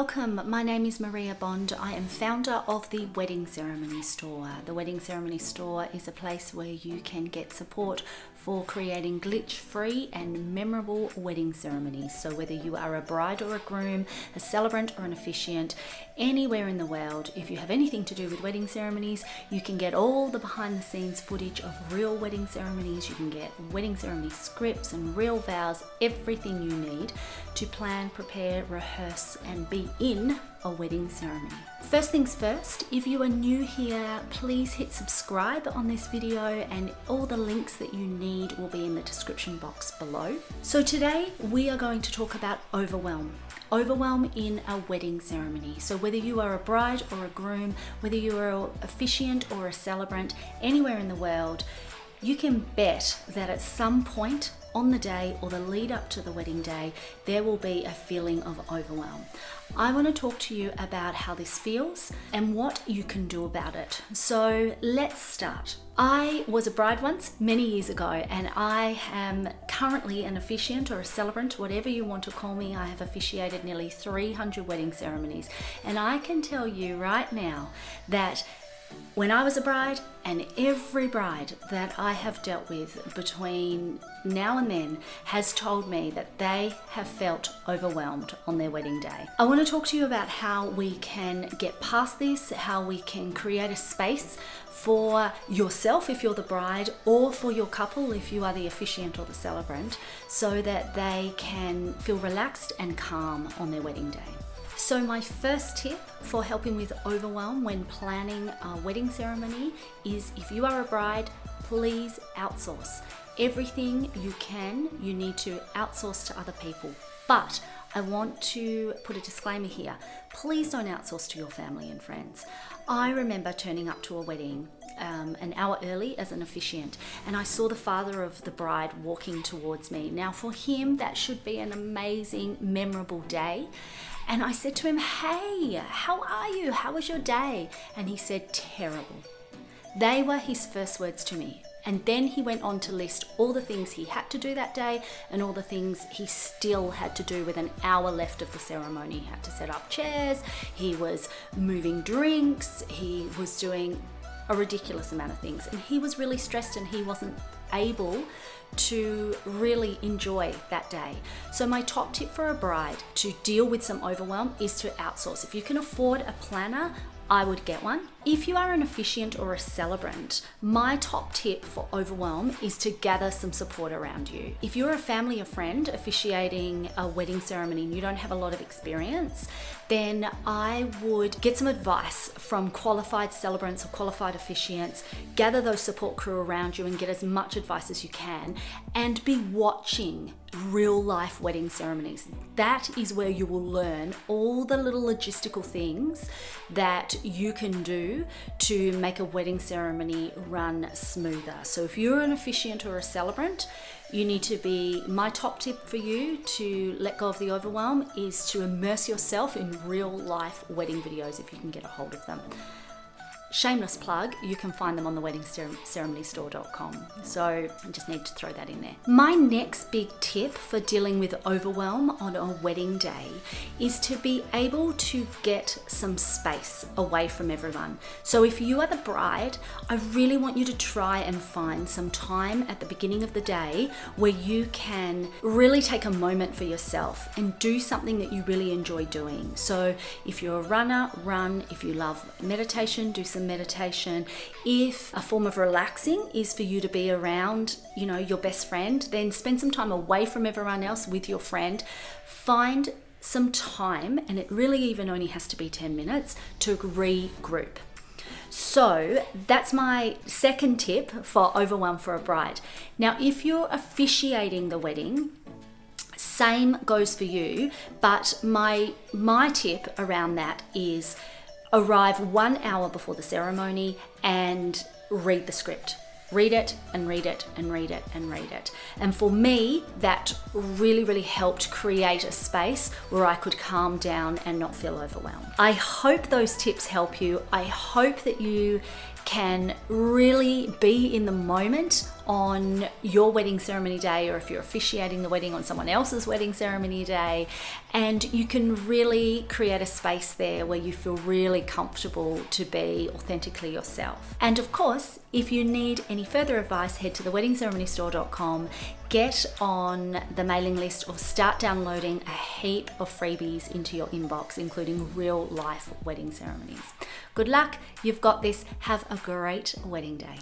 Welcome, my name is Maria Bond. I am founder of the Wedding Ceremony Store. The Wedding Ceremony Store is a place where you can get support for creating glitch-free and memorable wedding ceremonies. So whether you are a bride or a groom, a celebrant or an officiant, anywhere in the world, if you have anything to do with wedding ceremonies, you can get all the behind-the-scenes footage of real wedding ceremonies. You can get wedding ceremony scripts and real vows, everything you need to plan, prepare, rehearse, and be in a wedding ceremony. First things first, if you are new here, please hit subscribe on this video and all the links that you need will be in the description box below. So today we are going to talk about overwhelm. Overwhelm in a wedding ceremony. So whether you are a bride or a groom, whether you are an officiant or a celebrant, anywhere in the world, you can bet that at some point on the day or the lead up to the wedding day, there will be a feeling of overwhelm. I want to talk to you about how this feels and what you can do about it. So let's start. I was a bride once, many years ago, and I am currently an officiant or a celebrant, whatever you want to call me. I have officiated nearly 300 wedding ceremonies, and I can tell you right now that when I was a bride, and every bride that I have dealt with between now and then has told me that they have felt overwhelmed on their wedding day. I want to talk to you about how we can get past this, how we can create a space for yourself if you're the bride, or for your couple if you are the officiant or the celebrant, so that they can feel relaxed and calm on their wedding day. So my first tip for helping with overwhelm when planning a wedding ceremony is, if you are a bride, please outsource. Everything you can, you need to outsource to other people. But I want to put a disclaimer here. Please don't outsource to your family and friends. I remember turning up to a wedding an hour early as an officiant, and I saw the father of the bride walking towards me. Now for him, that should be an amazing, memorable day. And I said to him, "Hey, how are you? How was your day?" And he said, "Terrible." They were his first words to me. And then he went on to list all the things he had to do that day and all the things he still had to do with an hour left of the ceremony. He had to set up chairs, he was moving drinks, he was doing a ridiculous amount of things. And he was really stressed and he wasn't able to really enjoy that day. So my top tip for a bride to deal with some overwhelm is to outsource. If you can afford a planner, I would get one. If you are an officiant or a celebrant, my top tip for overwhelm is to gather some support around you. If you're a family or friend officiating a wedding ceremony and you don't have a lot of experience, then I would get some advice from qualified celebrants or qualified officiants, gather those support crew around you and get as much advice as you can, and be watching real life wedding ceremonies. That is where you will learn all the little logistical things that you can do to make a wedding ceremony run smoother. So if you're an officiant or a celebrant, you need to be, my top tip for you to let go of the overwhelm is to immerse yourself in real life wedding videos if you can get a hold of them. Shameless plug, you can find them on the weddingceremonystore.com. So I just need to throw that in there. My next big tip for dealing with overwhelm on a wedding day is to be able to get some space away from everyone. So if you are the bride, I really want you to try and find some time at the beginning of the day where you can really take a moment for yourself and do something that you really enjoy doing. So if you're a runner, run. If you love meditation, do some meditation. If a form of relaxing is for you to be around, your best friend, then spend some time away from everyone else with your friend. Find some time, and it really even only has to be 10 minutes, to regroup. So that's my second tip for overwhelm for a bride. Now, if you're officiating the wedding, same goes for you, but my tip around that is arrive 1 hour before the ceremony and read the script. Read it and read it and read it and read it. And for me, that really, really helped create a space where I could calm down and not feel overwhelmed. I hope those tips help you. I hope that you can really be in the moment on your wedding ceremony day, or if you're officiating the wedding on someone else's wedding ceremony day, and you can really create a space there where you feel really comfortable to be authentically yourself. And of course, if you need any further advice, head to theweddingceremonystore.com, get on the mailing list, or start downloading a heap of freebies into your inbox, including real life wedding ceremonies. Good luck, you've got this. Have a great wedding day.